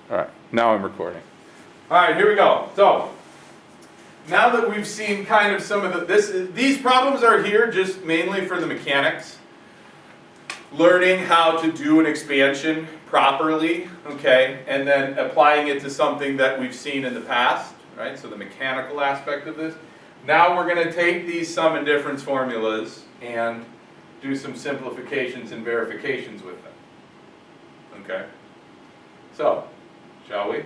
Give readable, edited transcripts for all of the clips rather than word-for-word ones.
All right, now I'm recording. All right, here we go. So, now that we've seen kind of some of these problems are here just mainly for the mechanics. Learning how to do an expansion properly, okay, and then applying it to something that we've seen in the past, right? So the mechanical aspect of this. Now we're going to take these sum and difference formulas and do some simplifications and verifications with them. Okay? So, shall we?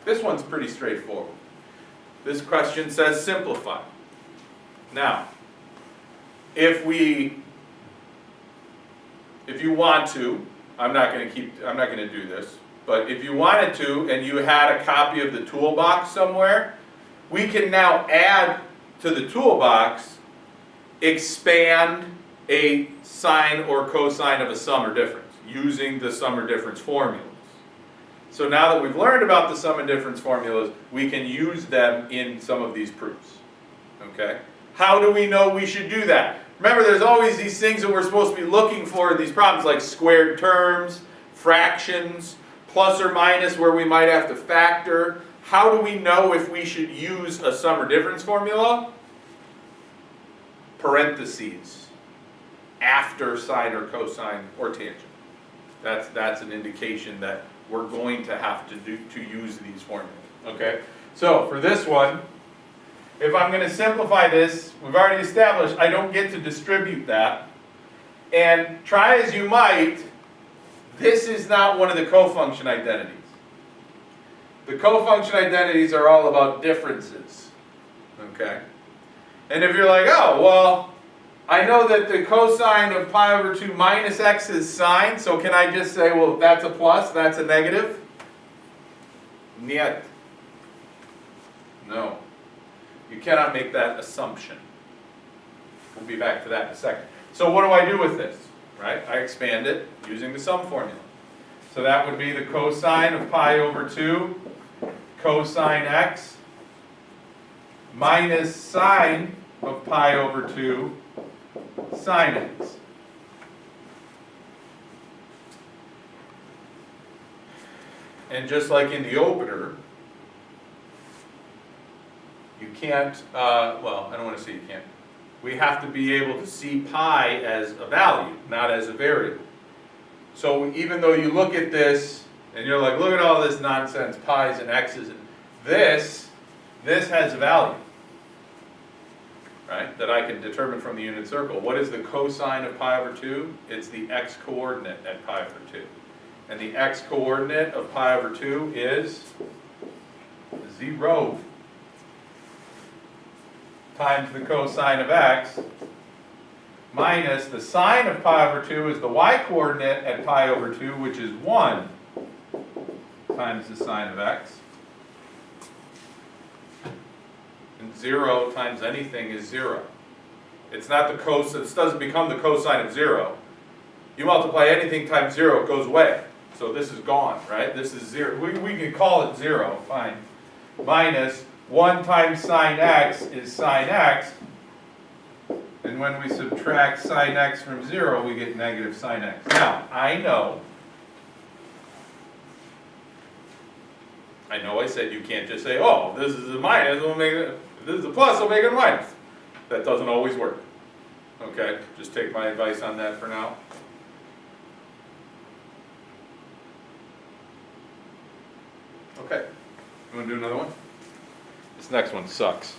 This one's pretty straightforward. This question says simplify. Now, if you want to, I'm not going to do this, but if you wanted to and you had a copy of the toolbox somewhere, we can now add to the toolbox, expand a sine or cosine of a sum or difference using the sum or difference formulas. So now that we've learned about the sum and difference formulas, we can use them in some of these proofs. Okay? How do we know we should do that? Remember, there's always these things that we're supposed to be looking for in these problems, like squared terms, fractions, plus or minus where we might have to factor. How do we know if we should use a sum or difference formula? Parentheses after sine or cosine or tangent. That's an indication that we're going to have to use these formulas. Okay? So for this one, if I'm going to simplify this, we've already established I don't get to distribute that. And try as you might, this is not one of the cofunction identities. The cofunction identities are all about differences. Okay? And if you're like, oh, well, I know that the cosine of pi over 2 minus x is sine, so can I just say, well, that's a plus, that's a negative? Niet. No. You cannot make that assumption. We'll be back to that in a second. So what do I do with this? Right? I expand it using the sum formula. So that would be the cosine of pi over 2 cosine x minus sine of pi over 2 sine x. And just like in the opener, you can't, well, I don't want to say you can't. We have to be able to see pi as a value, not as a variable. So even though you look at this, and you're like, look at all this nonsense, pi's and x's, and this has a value, right, that I can determine from the unit circle. What is the cosine of pi over 2? It's the x-coordinate at pi over 2. And the x-coordinate of pi over 2 is 0 times the cosine of x minus the sine of pi over 2 is the y-coordinate at pi over 2, which is 1 times the sine of x. And 0 times anything is 0. It's not the cosine, this doesn't become the cosine of 0. You multiply anything times 0, it goes away. So this is gone, right? This is 0. We can call it 0, fine. Minus 1 times sine x is sine x. And when we subtract sine x from 0, we get negative sine x. Now, I know I said you can't just say, oh, this is a minus, we'll make it, this is a plus, we'll make it a minus. That doesn't always work. Okay, just take my advice on that for now. Okay, you want to do another one? This next one sucks.